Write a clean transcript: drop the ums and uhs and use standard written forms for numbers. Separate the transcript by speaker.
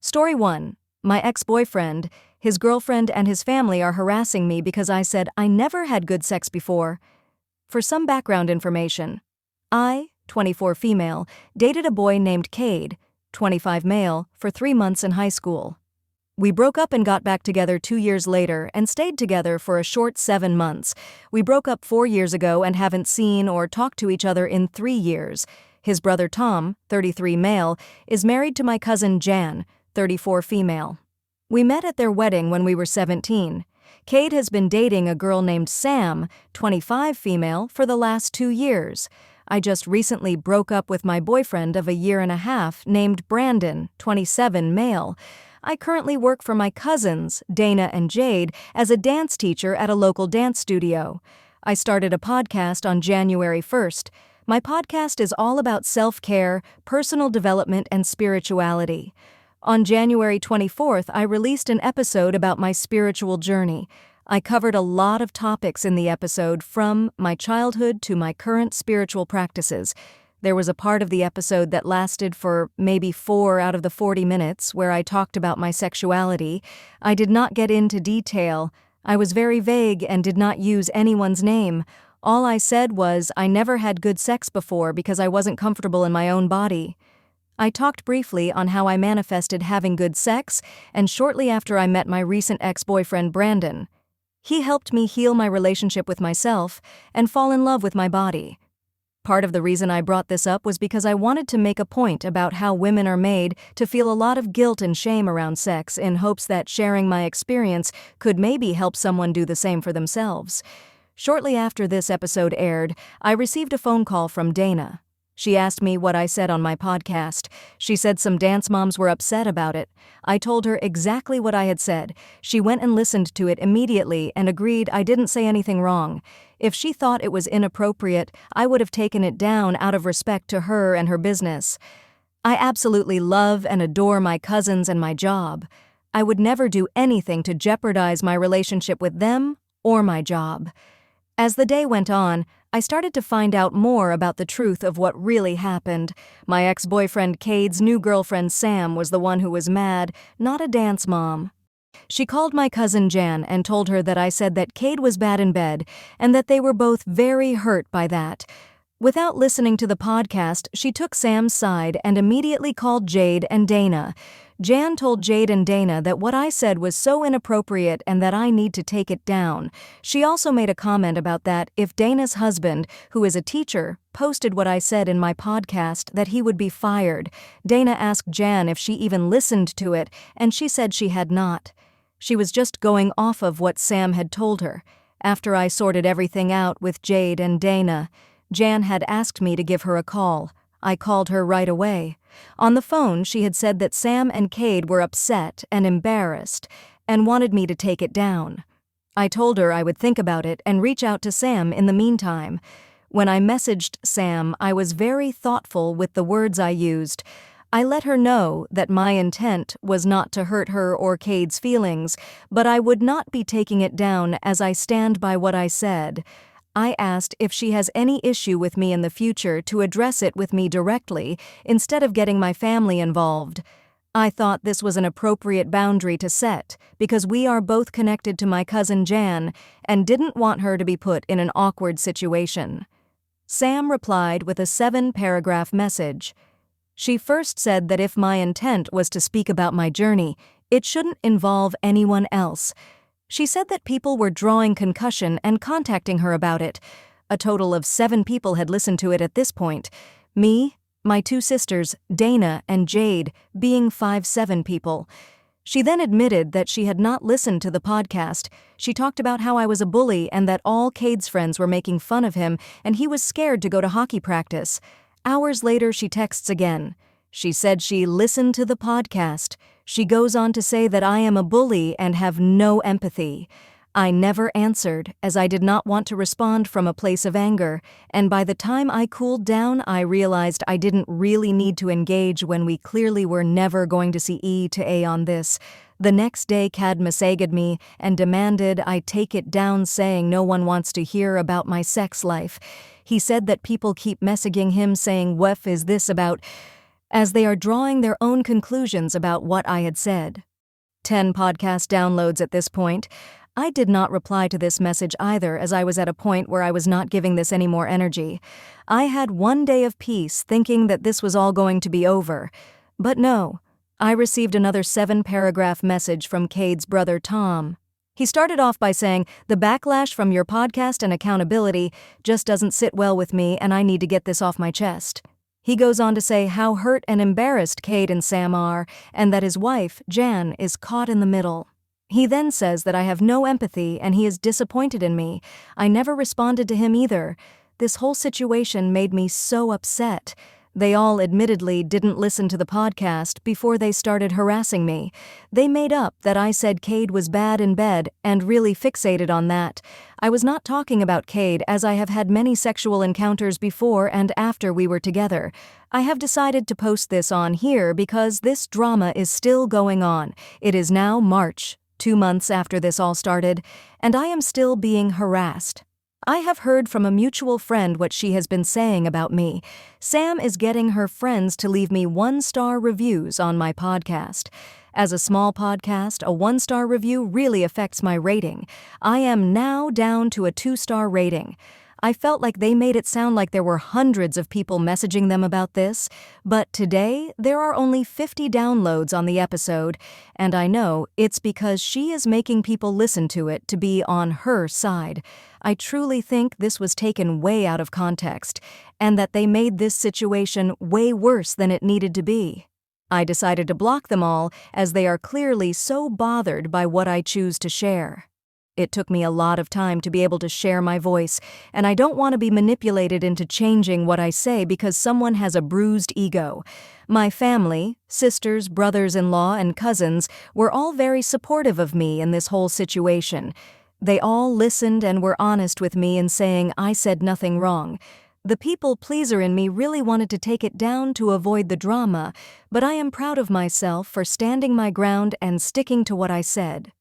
Speaker 1: Story 1. My ex-boyfriend, his girlfriend and his family are harassing me because I said I never had good sex before. For some background information, I, 24 female, dated a boy named Cade, 25 male, for 3 months in high school. We broke up and got back together 2 years later and stayed together for a short 7 months. We broke up 4 years ago and haven't seen or talked to each other in 3 years. His brother Tom, 33 male, is married to my cousin Jan, 34 female. We met at their wedding when we were 17. Cade has been dating a girl named Sam, 25 female, for the last 2 years. I just recently broke up with my boyfriend of a year and a half named Brandon, 27 male. I currently work for my cousins, Dana and Jade, as a dance teacher at a local dance studio. I started a podcast on January 1st. My podcast is all about self-care, personal development, and spirituality. On January 24th, I released an episode about my spiritual journey. I covered a lot of topics in the episode, from my childhood to my current spiritual practices. There was a part of the episode that lasted for maybe 4 out of the 40 minutes where I talked about my sexuality. I did not get into detail. I was very vague and did not use anyone's name. All I said was I never had good sex before because I wasn't comfortable in my own body. I talked briefly on how I manifested having good sex, and shortly after I met my recent ex-boyfriend Brandon. He helped me heal my relationship with myself and fall in love with my body. Part of the reason I brought this up was because I wanted to make a point about how women are made to feel a lot of guilt and shame around sex in hopes that sharing my experience could maybe help someone do the same for themselves. Shortly after this episode aired, I received a phone call from Dana. She asked me what I said on my podcast. She said some dance moms were upset about it. I told her exactly what I had said. She went and listened to it immediately and agreed I didn't say anything wrong. If she thought it was inappropriate, I would have taken it down out of respect to her and her business. I absolutely love and adore my cousins and my job. I would never do anything to jeopardize my relationship with them or my job. As the day went on, I started to find out more about the truth of what really happened. My ex-boyfriend Cade's new girlfriend Sam was the one who was mad, not a dance mom. She called my cousin Jan and told her that I said that Cade was bad in bed and that they were both very hurt by that. Without listening to the podcast, she took Sam's side and immediately called Jade and Dana. Jan told Jade and Dana that what I said was so inappropriate and that I need to take it down. She also made a comment about that if Dana's husband, who is a teacher, posted what I said in my podcast, that he would be fired. Dana asked Jan if she even listened to it, and she said she had not. She was just going off of what Sam had told her. After I sorted everything out with Jade and Dana, Jan had asked me to give her a call. I called her right away. On the phone, she had said that Sam and Cade were upset and embarrassed and wanted me to take it down. I told her I would think about it and reach out to Sam in the meantime. When I messaged Sam, I was very thoughtful with the words I used. I let her know that my intent was not to hurt her or Cade's feelings, but I would not be taking it down as I stand by what I said. I asked if she has any issue with me in the future to address it with me directly instead of getting my family involved. I thought this was an appropriate boundary to set because we are both connected to my cousin Jan and didn't want her to be put in an awkward situation. Sam replied with a 7-paragraph message. She first said that if my intent was to speak about my journey, it shouldn't involve anyone else. She said that people were drawing concussion and contacting her about it. A total of 7 people had listened to it at this point. Me, my 2 sisters, Dana and Jade, being 5-7 people. She then admitted that she had not listened to the podcast. She talked about how I was a bully and that all Cade's friends were making fun of him and he was scared to go to hockey practice. Hours later, she texts again. She said she listened to the podcast. She goes on to say that I am a bully and have no empathy. I never answered, as I did not want to respond from a place of anger, and by the time I cooled down, I realized I didn't really need to engage when we clearly were never going to see E to A on this. The next day, Cad messaged me and demanded I take it down, saying no one wants to hear about my sex life. He said that people keep messaging him saying, "What is this about?" as they are drawing their own conclusions about what I had said. 10 podcast downloads at this point. I did not reply to this message either, as I was at a point where I was not giving this any more energy. I had one day of peace thinking that this was all going to be over. But no, I received another 7-paragraph message from Cade's brother Tom. He started off by saying, "The backlash from your podcast and accountability just doesn't sit well with me, and I need to get this off my chest." He goes on to say how hurt and embarrassed Cade and Sam are, and that his wife, Jan, is caught in the middle. He then says that I have no empathy and he is disappointed in me. I never responded to him either. This whole situation made me so upset. They all admittedly didn't listen to the podcast before they started harassing me. They made up that I said Cade was bad in bed and really fixated on that. I was not talking about Cade, as I have had many sexual encounters before and after we were together. I have decided to post this on here because this drama is still going on. It is now March, 2 months after this all started, and I am still being harassed. I have heard from a mutual friend what she has been saying about me. Sam is getting her friends to leave me 1-star reviews on my podcast. As a small podcast, a 1-star review really affects my rating. I am now down to a 2-star rating. I felt like they made it sound like there were hundreds of people messaging them about this, but today there are only 50 downloads on the episode, and I know it's because she is making people listen to it to be on her side. I truly think this was taken way out of context, and that they made this situation way worse than it needed to be. I decided to block them all, as they are clearly so bothered by what I choose to share. It took me a lot of time to be able to share my voice, and I don't want to be manipulated into changing what I say because someone has a bruised ego. My family, sisters, brothers-in-law, and cousins were all very supportive of me in this whole situation. They all listened and were honest with me in saying I said nothing wrong. The people pleaser in me really wanted to take it down to avoid the drama, but I am proud of myself for standing my ground and sticking to what I said.